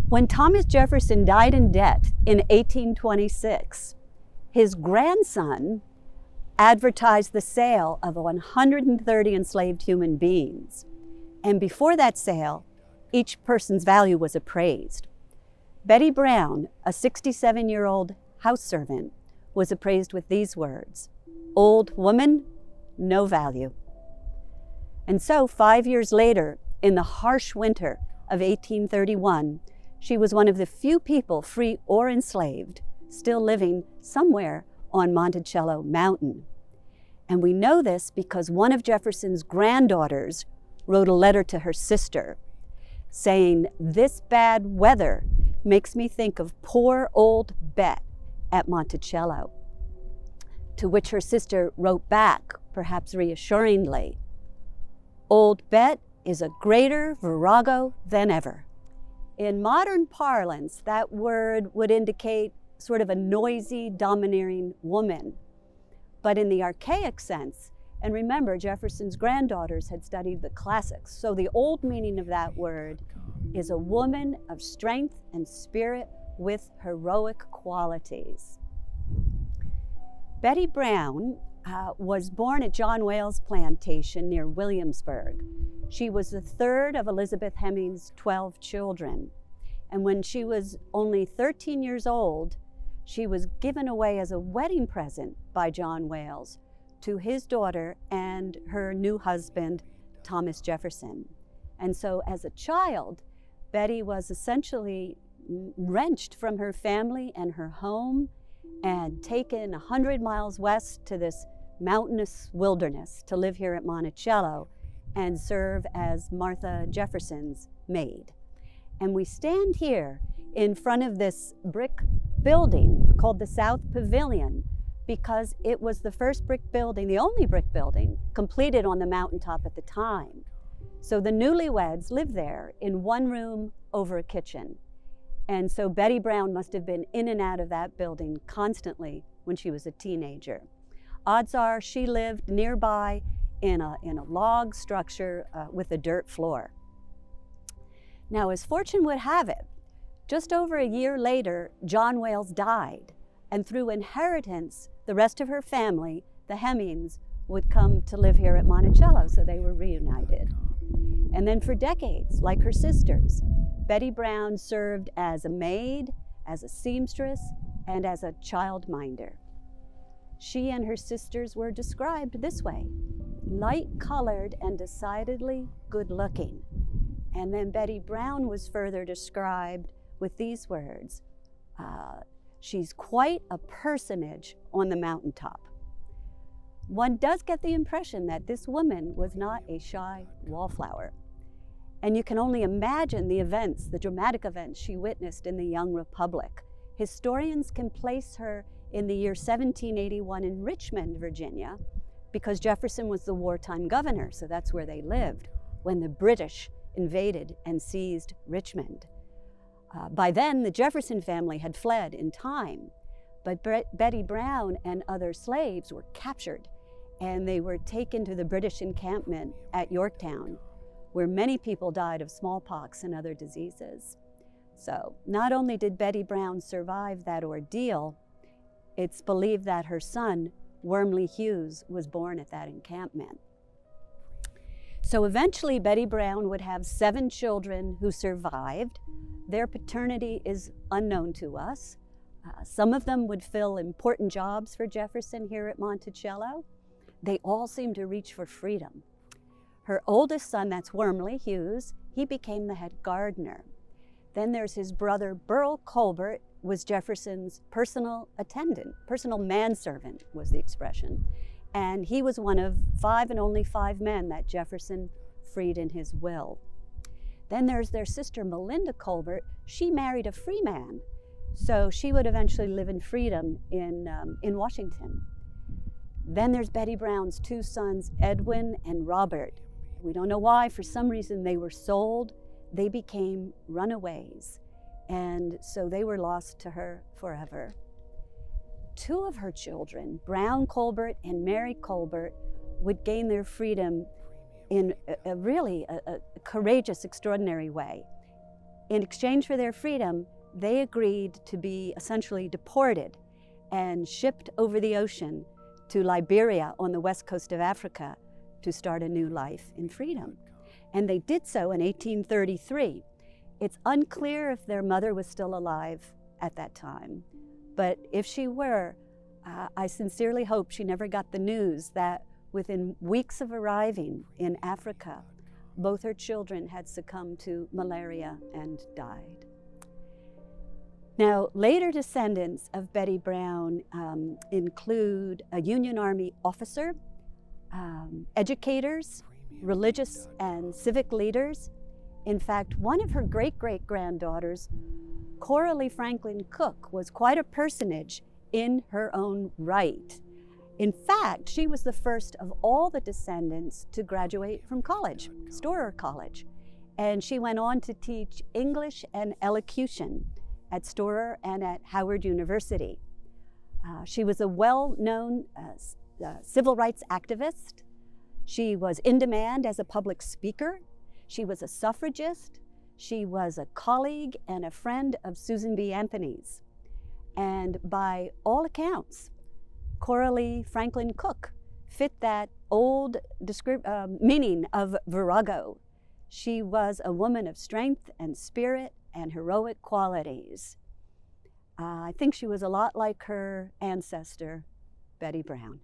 When Thomas Jefferson died in debt in 1826, his grandson advertised the sale of 130 enslaved human beings. And before that sale, each person's value was appraised. Betty Brown, a 67-year-old house servant, was appraised with these words: "Old woman, no value." And so 5 years later, in the harsh winter of 1831, she was one of the few people, free or enslaved, still living somewhere on Monticello Mountain. And we know this because one of Jefferson's granddaughters wrote a letter to her sister saying, "This bad weather makes me think of poor old Bet at Monticello." To which her sister wrote back, perhaps reassuringly, "Old Bet is a greater virago than ever." In modern parlance, that word would indicate sort of a noisy, domineering woman. But in the archaic sense, and remember, Jefferson's granddaughters had studied the classics, so the old meaning of that word is a woman of strength and spirit with heroic qualities. Betty Brown was born at John Wales Plantation near Williamsburg. She was the third of Elizabeth Heming's 12 children. And when she was only 13 years old, she was given away as a wedding present by John Wales to his daughter and her new husband, Thomas Jefferson. And so as a child, Betty was essentially wrenched from her family and her home and taken 100 miles west to this mountainous wilderness to live here at Monticello and serve as Martha Jefferson's maid. And we stand here in front of this brick building called the South Pavilion because it was the first brick building, the only brick building, completed on the mountaintop at the time. So the newlyweds lived there in one room over a kitchen. And so Betty Brown must have been in and out of that building constantly when she was a teenager. Odds are she lived nearby in a log structure with a dirt floor. Now, as fortune would have it, just over a year later, John Wales died, and through inheritance, the rest of her family, the Hemings, would come to live here at Monticello, so they were reunited. And then for decades, like her sisters, Betty Brown served as a maid, as a seamstress, and as a childminder. She and her sisters were described this way: light-colored and decidedly good-looking. And then Betty Brown was further described with these words: she's quite a personage on the mountaintop. One does get the impression that this woman was not a shy wallflower. And you can only imagine the events, the dramatic events she witnessed in the young republic. Historians can place her in the year 1781 in Richmond, Virginia, because Jefferson was the wartime governor, so that's where they lived, when the British invaded and seized Richmond. By then, the Jefferson family had fled in time, but Betty Brown and other slaves were captured, and they were taken to the British encampment at Yorktown, where many people died of smallpox and other diseases. So not only did Betty Brown survive that ordeal, it's believed that her son, Wormley Hughes, was born at that encampment. So eventually Betty Brown would have 7 children who survived. Their paternity is unknown to us. Some of them would fill important jobs for Jefferson here at Monticello. They all seemed to reach for freedom. Her oldest son, that's Wormley Hughes, he became the head gardener. Then there's his brother, Burl Colbert, was Jefferson's personal attendant. Personal manservant was the expression. And he was one of 5 and only 5 men that Jefferson freed in his will. Then there's their sister, Melinda Colbert. She married a free man, so she would eventually live in freedom in Washington. Then there's Betty Brown's 2 sons, Edwin and Robert. We don't know why, for some reason they were sold. They became runaways, and so they were lost to her forever. 2 of her children, Brown Colbert and Mary Colbert, would gain their freedom in a really courageous, extraordinary way. In exchange for their freedom, they agreed to be essentially deported and shipped over the ocean to Liberia on the west coast of Africa to start a new life in freedom. And they did so in 1833. It's unclear if their mother was still alive at that time, but if she were, I sincerely hope she never got the news that within weeks of arriving in Africa, both her children had succumbed to malaria and died. Now, later descendants of Betty Brown include a Union Army officer, educators, religious and civic leaders. In fact, one of her great-great-granddaughters, Coralie Franklin Cook, was quite a personage in her own right. In fact, she was the first of all the descendants to graduate from college, Storer College. And she went on to teach English and elocution at Storer and at Howard University. She was a well-known civil rights activist. She was in demand as a public speaker. She was a suffragist. She was a colleague and a friend of Susan B. Anthony's. And by all accounts, Coralie Franklin Cook fit that old meaning of virago. She was a woman of strength and spirit and heroic qualities. I think she was a lot like her ancestor, Betty Brown.